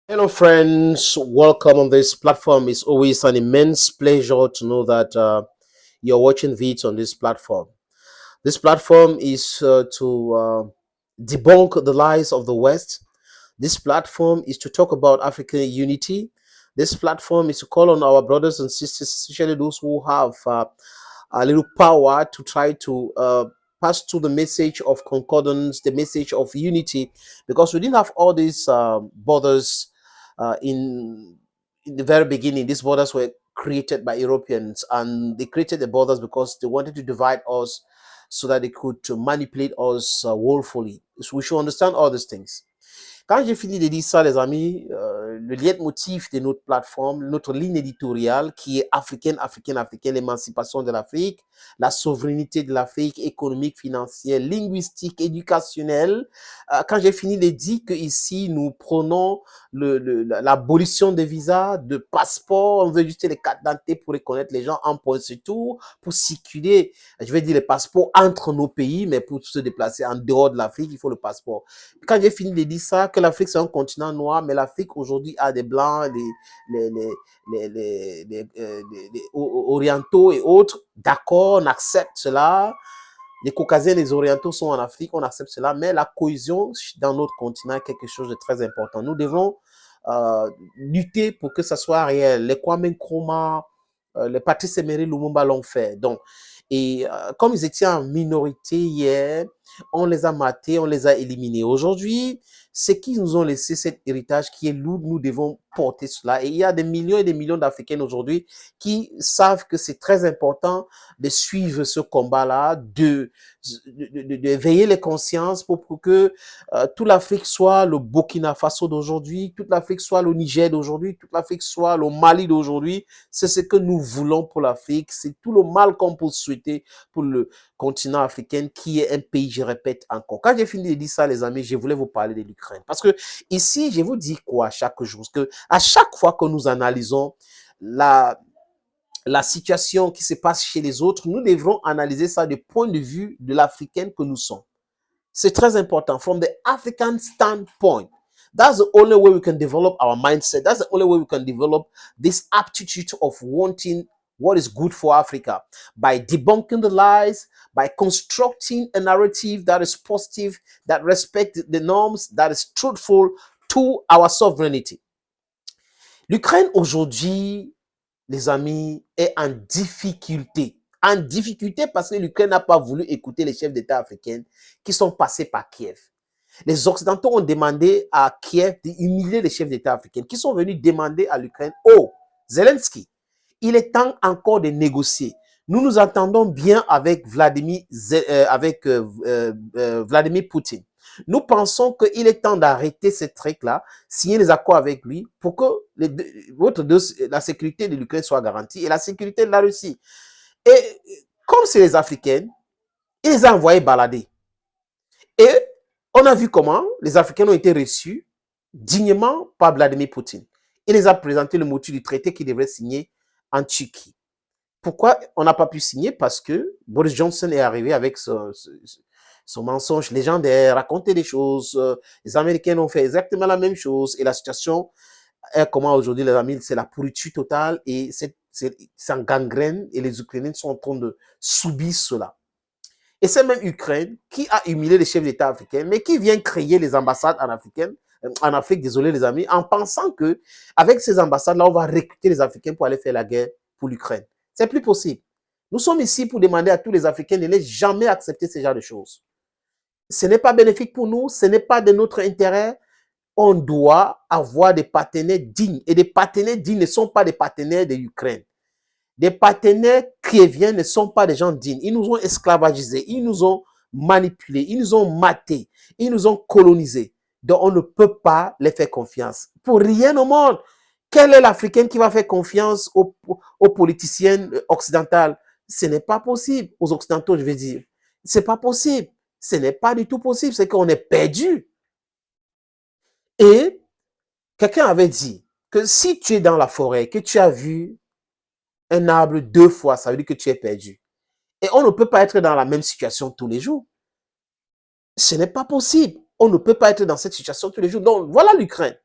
Hello, friends. Welcome on this platform. It's always an immense pleasure to know that you're watching vids on this platform. This platform is to debunk the lies of the West. This platform is to talk about African unity. This platform is to call on our brothers and sisters, especially those who have a little power to try to pass through the message of concordance, the message of unity, because we didn't have all these borders in the very beginning. These borders were created by Europeans, and they created the borders because they wanted to divide us so that they could manipulate us woefully. So we should understand all these things. Quand j'ai fini de dire ça, les amis, le leitmotiv de notre plateforme, notre ligne éditoriale qui est africaine, africaine, africaine, l'émancipation de l'Afrique, la souveraineté de l'Afrique, économique, financière, linguistique, éducationnelle. Quand j'ai fini de dire qu'ici, nous prenons l'abolition des visas, de passeports, on veut juste les cartes d'identité pour reconnaître les gens en point c'est tout, pour circuler, je vais dire les passeports entre nos pays, mais pour se déplacer en dehors de l'Afrique, il faut le passeport. Quand j'ai fini de dire ça, que l'Afrique c'est un continent noir, mais l'Afrique aujourd'hui a des blancs, les orientaux et autres, d'accord, on accepte cela. Les Caucasiens, les Orientaux sont en Afrique, on accepte cela, mais la cohésion dans notre continent est quelque chose de très important. Nous devons lutter pour que ça soit réel. Les Kwame Nkrumah, les Patrice Emery Lumumba l'ont fait. Donc, comme ils étaient en minorité hier, on les a matés, on les a éliminés. Aujourd'hui, c'est qu'ils nous ont laissé cet héritage qui est lourd, nous devons porter cela. Et il y a des millions et des millions d'Africains aujourd'hui qui savent que c'est très important de suivre ce combat-là, de veiller les consciences pour que toute l'Afrique soit le Burkina Faso d'aujourd'hui, toute l'Afrique soit le Niger d'aujourd'hui, toute l'Afrique soit le Mali d'aujourd'hui. C'est ce que nous voulons pour l'Afrique. C'est tout le mal qu'on peut souhaiter pour le continent africain qui est un pays, je répète encore. Quand j'ai fini de dire ça, les amis, je voulais vous parler de l'Ukraine. Parce que ici, je vous dis quoi chaque jour? Que à chaque fois que nous analysons la situation qui se passe chez les autres, nous devrons analyser ça du point de vue de l'Africaine que nous sommes. C'est très important. From the African standpoint, that's the only way we can develop our mindset. That's the only way we can develop this aptitude of wanting what is good for Africa by debunking the lies, by constructing a narrative that is positive, that respects the norms, that is truthful to our sovereignty. L'Ukraine aujourd'hui, les amis, est en difficulté. En difficulté parce que l'Ukraine n'a pas voulu écouter les chefs d'État africains qui sont passés par Kiev. Les Occidentaux ont demandé à Kiev d'humilier les chefs d'État africains qui sont venus demander à l'Ukraine, oh, Zelensky, il est temps encore de négocier. Nous nous entendons bien avec Vladimir Poutine. Nous pensons qu'il est temps d'arrêter ce truc-là, signer les accords avec lui pour que la sécurité de l'Ukraine soit garantie et la sécurité de la Russie. Et comme c'est les Africains, il les a envoyés balader. Et on a vu comment les Africains ont été reçus dignement par Vladimir Poutine. Il les a présenté le motif du traité qu'il devrait signer en Tchéquie. Pourquoi on n'a pas pu signer? Parce que Boris Johnson est arrivé avec son mensonge légendaire, raconter des choses. Les Américains ont fait exactement la même chose. Et la situation est comment aujourd'hui, les amis, c'est la pourriture totale et c'est en gangrène et les Ukrainiens sont en train de subir cela. Et c'est même Ukraine qui a humilié les chefs d'État africains, mais qui vient créer les ambassades en Afrique, désolé les amis, en pensant que avec ces ambassades-là, on va recruter les Africains pour aller faire la guerre pour l'Ukraine. C'est plus possible. Nous sommes ici pour demander à tous les Africains de ne jamais accepter ce genre de choses. Ce n'est pas bénéfique pour nous, ce n'est pas de notre intérêt. On doit avoir des partenaires dignes. Et des partenaires dignes ne sont pas des partenaires de l'Ukraine. Des partenaires kieviens ne sont pas des gens dignes. Ils nous ont esclavagisés, ils nous ont manipulés, ils nous ont matés, ils nous ont colonisés. Donc on ne peut pas les faire confiance. Pour rien au monde. Quel est l'Africain qui va faire confiance aux politiciens occidentaux? Ce n'est pas possible. Aux Occidentaux, je veux dire. Ce n'est pas possible. Ce n'est pas du tout possible. C'est qu'on est perdu. Et quelqu'un avait dit que si tu es dans la forêt, que tu as vu un arbre 2 fois, ça veut dire que tu es perdu. Et on ne peut pas être dans la même situation tous les jours. Ce n'est pas possible. On ne peut pas être dans cette situation tous les jours. Donc, voilà l'Ukraine.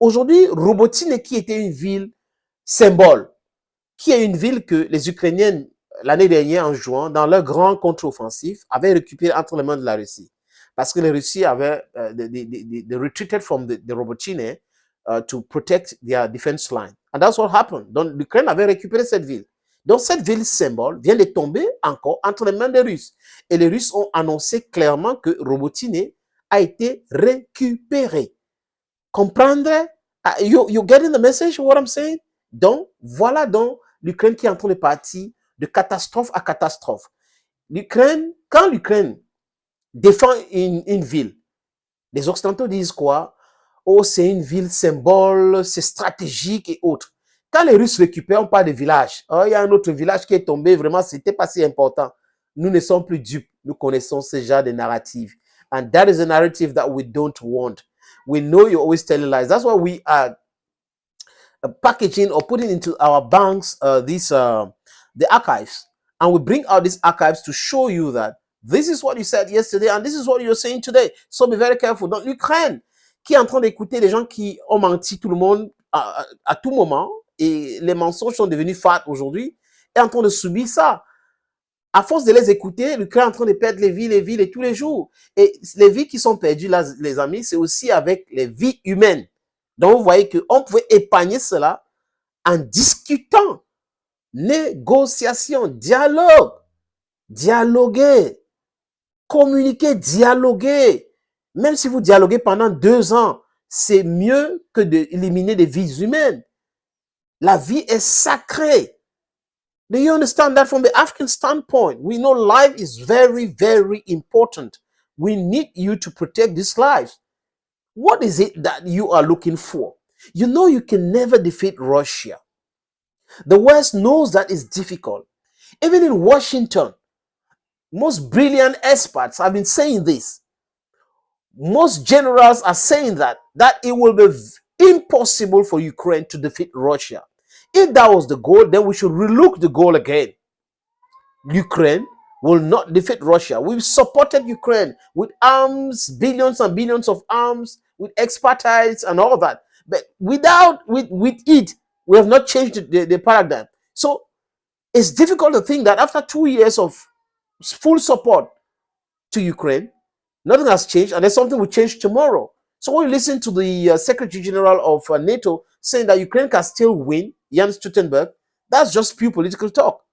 Aujourd'hui, Robotine, qui était une ville symbole, qui est une ville que les Ukrainiens, l'année dernière, en juin, dans leur grand contre-offensif, avaient récupéré entre les mains de la Russie. Parce que les Russes avaient they retreated from the Robotine to protect their defense line. And that's what happened. Donc, l'Ukraine avait récupéré cette ville. Donc, cette ville symbole vient de tomber encore entre les mains des Russes. Et les Russes ont annoncé clairement que Robotine a été récupéré. Comprendre? You getting the message, what I'm saying? Donc, voilà donc l'Ukraine qui est en train de partir de catastrophe à catastrophe. L'Ukraine, quand l'Ukraine défend une ville, les Occidentaux disent quoi? Oh, c'est une ville symbole, c'est stratégique et autres. Quand les Russes récupèrent, on parle de village. Oh, il y a un autre village qui est tombé, vraiment, c'était pas si important. Nous ne sommes plus dupes. Nous connaissons ce genre de narrative. And that is a narrative that we don't want. We know you're always telling lies. That's why we are packaging or putting into our banks the archives. And we bring out these archives to show you that this is what you said yesterday and this is what you're saying today. So be very careful. Donc, l'Ukraine, qui est en train d'écouter des gens qui ont menti tout le monde à tout moment, et les mensonges sont devenus fat aujourd'hui, est en train de subir ça. À force de les écouter, l'Ukraine est en train de perdre les villes et tous les jours. Et les vies qui sont perdues, là, les amis, c'est aussi avec les vies humaines. Donc, vous voyez qu'on pouvait épargner cela en discutant, négociation, dialogue, dialoguer, communiquer, dialoguer. Même si vous dialoguez pendant 2 ans, c'est mieux que d'éliminer des vies humaines. La vie est sacrée. Do you understand that from the African standpoint? We know life is very, very important. We need you to protect this life. What is it that you are looking for? You know you can never defeat Russia. The West knows that it's difficult. Even in Washington, most brilliant experts have been saying this. Most generals are saying that it will be impossible for Ukraine to defeat Russia. If that was the goal, then we should relook the goal again. Ukraine will not defeat Russia. We've supported Ukraine with arms, billions and billions of arms, with expertise and all that. But with it, we have not changed the paradigm. So it's difficult to think that after 2 years of full support to Ukraine, nothing has changed, and then something will change tomorrow. So when you listen to the Secretary General of NATO saying that Ukraine can still win, Jens Stoltenberg, that's just pure political talk.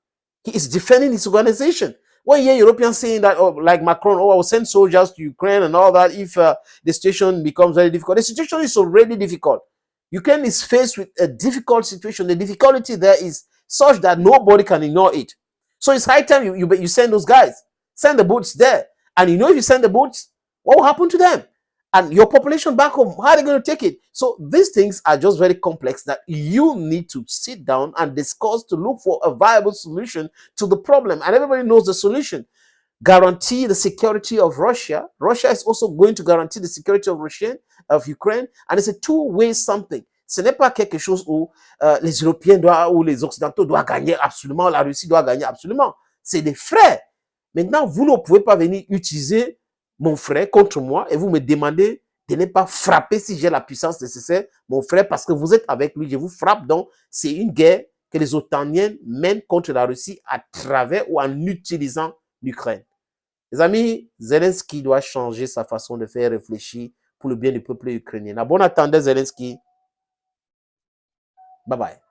He is defending his organization. When you hear Europeans saying that, oh, like Macron, oh, I will send soldiers to Ukraine and all that if the situation becomes very difficult. The situation is already difficult. Ukraine is faced with a difficult situation. The difficulty there is such that nobody can ignore it. So it's high time you send those guys. Send the boats there. And you know if you send the boats, what will happen to them? And your population back home, how are they going to take it? So these things are just very complex that you need to sit down and discuss to look for a viable solution to the problem. And everybody knows the solution. Guarantee the security of Russia. Russia is also going to guarantee the security of Ukraine. And it's a two-way something. Ce n'est pas quelque chose où les Européens ou les Occidentaux doivent gagner absolument, la Russie doit gagner absolument. C'est des frères. Maintenant, vous ne pouvez pas venir utiliser mon frère contre moi et vous me demandez de ne pas frapper si j'ai la puissance nécessaire, mon frère, parce que vous êtes avec lui, je vous frappe. Donc, c'est une guerre que les OTANiens mènent contre la Russie à travers ou en utilisant l'Ukraine. Les amis, Zelensky doit changer sa façon de faire réfléchir pour le bien du peuple ukrainien. À bon attendant, Zelensky. Bye bye.